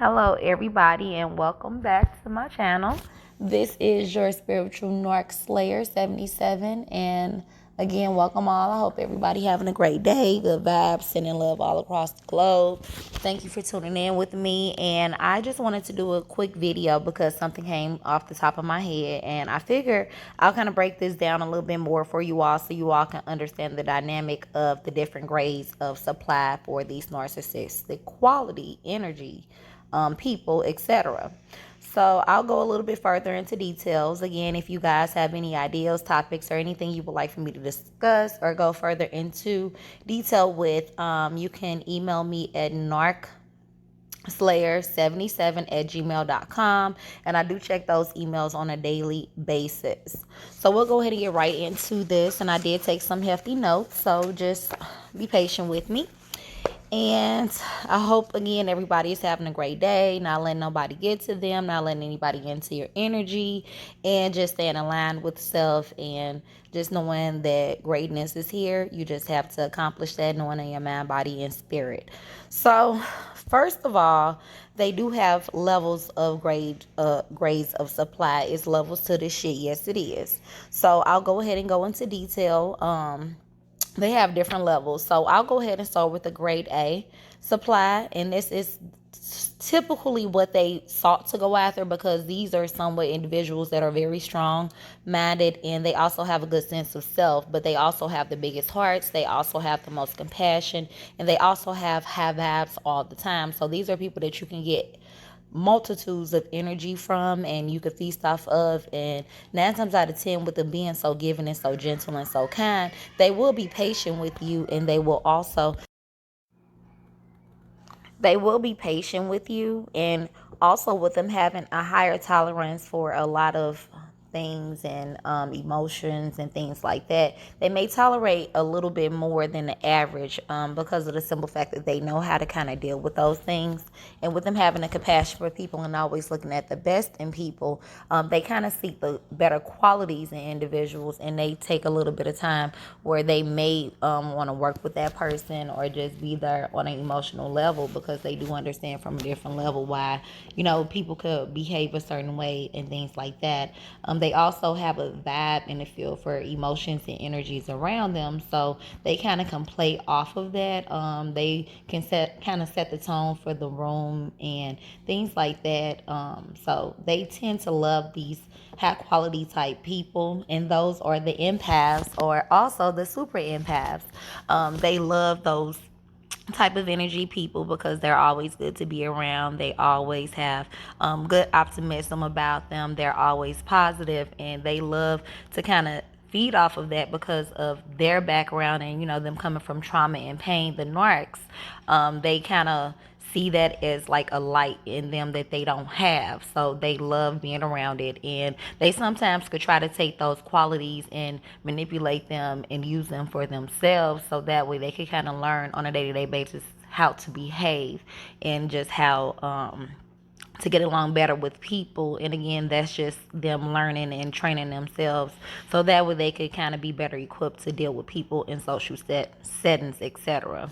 Hello, everybody, and welcome back to my channel. This is your spiritual Narc Slayer 77, and again, welcome all. I hope everybody having a great day, good vibes, sending love all across the globe. Thank you for tuning in with me, and I just wanted to do a quick video because something came off the top of my head, and I figured I'll kind of break this down a little bit more for you all so you all can understand the dynamic of the different grades of supply for these narcissistic quality energy people, etc. So I'll go a little bit further into details. Again, if you guys have any ideas, topics, or anything you would like for me to discuss or go further into detail with, you can email me at narcslayer77@gmail.com, and I do check those emails on a daily basis. So we'll go ahead and get right into this, and I did take some hefty notes, so just be patient with me. And I hope, again, everybody is having a great day, not letting nobody get to them, not letting anybody into your energy, and just staying aligned with self and just knowing that greatness is here. You just have to accomplish that, knowing in your mind, body, and spirit. So, first of all, they do have levels of grades of supply. It's levels to this shit. Yes, it is. So, I'll go ahead and go into detail. They have different levels. So I'll go ahead and start with the grade A supply. And this is typically what they sought to go after because these are somewhat individuals that are very strong minded, and they also have a good sense of self, but they also have the biggest hearts. They also have the most compassion, and they also have high vibes all the time. So these are people that you can get multitudes of energy from and you could feast off of, and 9 times out of 10, with them being so giving and so gentle and so kind, they will be patient with you, and they will be patient with you, and also with them having a higher tolerance for a lot of things and emotions and things like that. They may tolerate a little bit more than the average because of the simple fact that they know how to kind of deal with those things. And with them having a compassion for people and always looking at the best in people, they kind of seek the better qualities in individuals, and they take a little bit of time where they may want to work with that person or just be there on an emotional level because they do understand from a different level why, people could behave a certain way and things like that. They also have a vibe and a feel for emotions and energies around them, so they kind of can play off of that. They can set the tone for the room and things like that. So they tend to love these high quality type people, and those are the empaths or also the super empaths. They love those type of energy people because they're always good to be around. They always have good optimism about them. They're always positive, and they love to kind of feed off of that because of their background and them coming from trauma and pain. The narcs, they kind of see that as like a light in them that they don't have, so they love being around it, and they sometimes could try to take those qualities and manipulate them and use them for themselves, so that way they could kind of learn on a day-to-day basis how to behave and just how to get along better with people. And again, that's just them learning and training themselves so that way they could kind of be better equipped to deal with people in social settings, etc.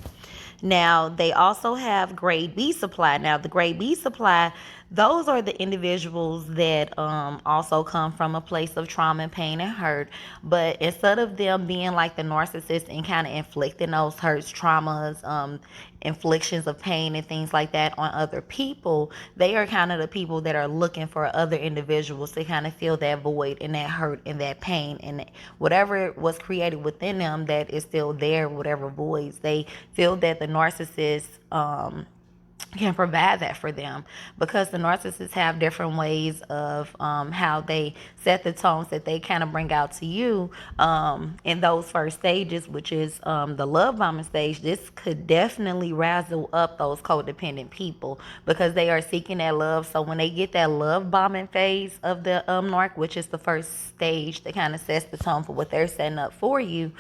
Now, they also have grade B supply. Now, the grade B supply, those are the individuals that also come from a place of trauma and pain and hurt. But instead of them being like the narcissist and kind of inflicting those hurts, traumas, inflictions of pain and things like that on other people, they are kind of the people that are looking for other individuals to kind of fill that void and that hurt and that pain and whatever was created within them that is still there, whatever voids. They feel that the narcissist can provide that for them because the narcissists have different ways of how they set the tones that they kind of bring out to you in those first stages, which is the love bombing stage. This could definitely razzle up those codependent people because they are seeking that love. So when they get that love bombing phase of the narc, which is the first stage that kind of sets the tone for what they're setting up for you,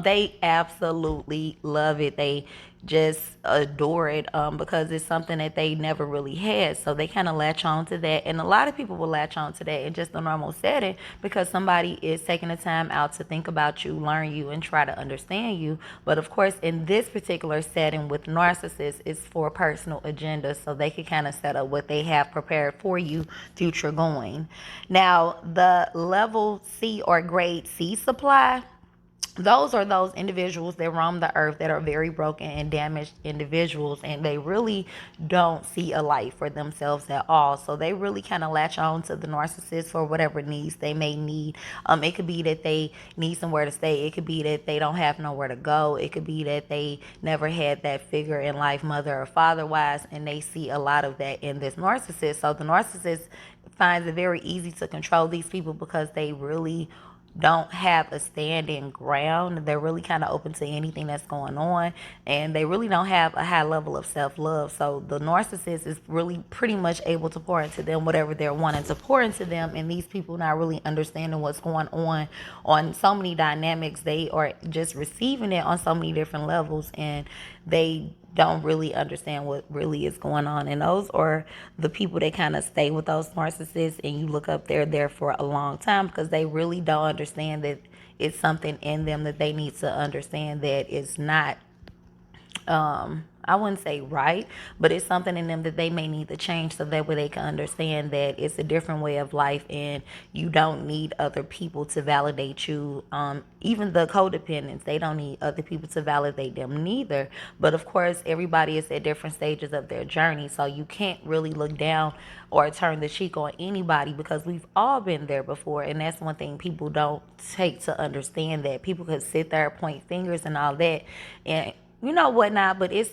they absolutely love it. They just adore it, because it's something that they never really had. So they kind of latch on to that. And a lot of people will latch on to that in just a normal setting because somebody is taking the time out to think about you, learn you, and try to understand you. But of course, in this particular setting with narcissists, it's for a personal agenda. So they can kind of set up what they have prepared for you future going. Now, the level C or grade C supply, those are those individuals that roam the earth that are very broken and damaged individuals, and they really don't see a light for themselves at all. So they really kind of latch on to the narcissist for whatever needs they may need. It could be that they need somewhere to stay. It could be that they don't have nowhere to go. It could be that they never had that figure in life, mother or father wise, and they see a lot of that in this narcissist. So the narcissist finds it very easy to control these people because they really don't have a standing ground. They're really kind of open to anything that's going on, and they really don't have a high level of self-love. So the narcissist is really pretty much able to pour into them whatever they're wanting to pour into them, and these people not really understanding what's going on so many dynamics. They are just receiving it on so many different levels, and they don't really understand what really is going on. And those are the people that kind of stay with those narcissists, and you look up, they're there for a long time because they really don't understand that it's something in them that they need to understand that is not, I wouldn't say right, but it's something in them that they may need to change so that way they can understand that it's a different way of life and you don't need other people to validate you. Even the codependents, they don't need other people to validate them neither. But of course, everybody is at different stages of their journey, so you can't really look down or turn the cheek on anybody because we've all been there before. And that's one thing people don't take to understand, that people could sit there, point fingers and all that, and you know whatnot, but it's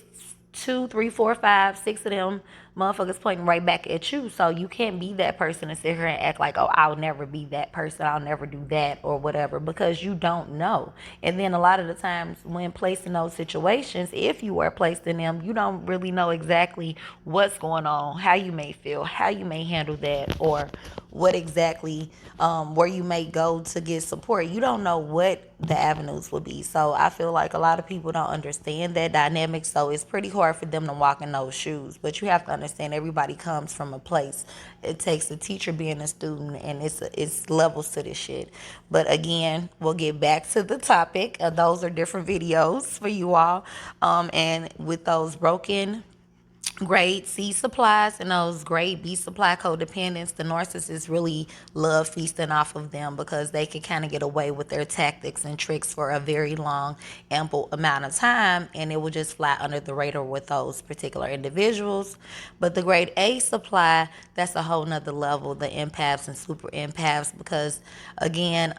2, 3, 4, 5, 6 of them motherfuckers pointing right back at you. So you can't be that person and sit here and act like, oh, I'll never be that person, I'll never do that or whatever, because you don't know. And then a lot of the times when placed in those situations, if you are placed in them, you don't really know exactly what's going on, how you may feel, how you may handle that, or what exactly where you may go to get support. You don't know what the avenues will be. So I feel like a lot of people don't understand that dynamic, so it's pretty hard for them to walk in those shoes. But you have to understand, everybody comes from a place. It takes a teacher being a student, and it's levels to this shit. But again, we'll get back to the topic. Those are different videos for you all, and with those broken grade C supplies and those grade B supply codependents, the narcissists really love feasting off of them because they can kind of get away with their tactics and tricks for a very long, ample amount of time, and it will just fly under the radar with those particular individuals. But the grade A supply, that's a whole nother level, the empaths and super empaths, because again,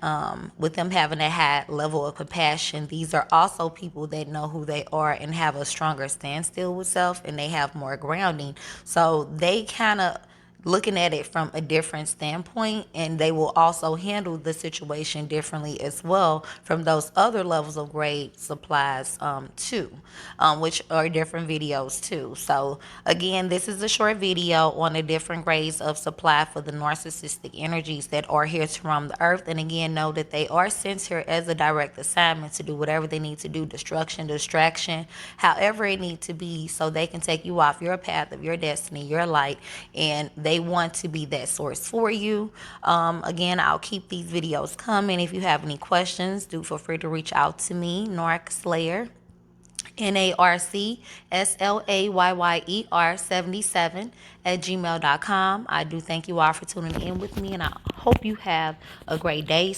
with them having a high level of compassion, these are also people that know who they are and have a stronger standstill with self, and they have more grounding. So they kind of looking at it from a different standpoint, and they will also handle the situation differently as well from those other levels of grade supplies too, which are different videos too. So again, this is a short video on the different grades of supply for the narcissistic energies that are here to roam the earth. And again, know that they are sent here as a direct assignment to do whatever they need to do, destruction, distraction, however it needs to be, so they can take you off your path of your destiny, your light, and they want to be that source for you. Again, I'll keep these videos coming. If you have any questions, do feel free to reach out to me, Narc Slayer, NARCSLAYYER 77 at gmail.com. I do thank you all for tuning in with me, and I hope you have a great day.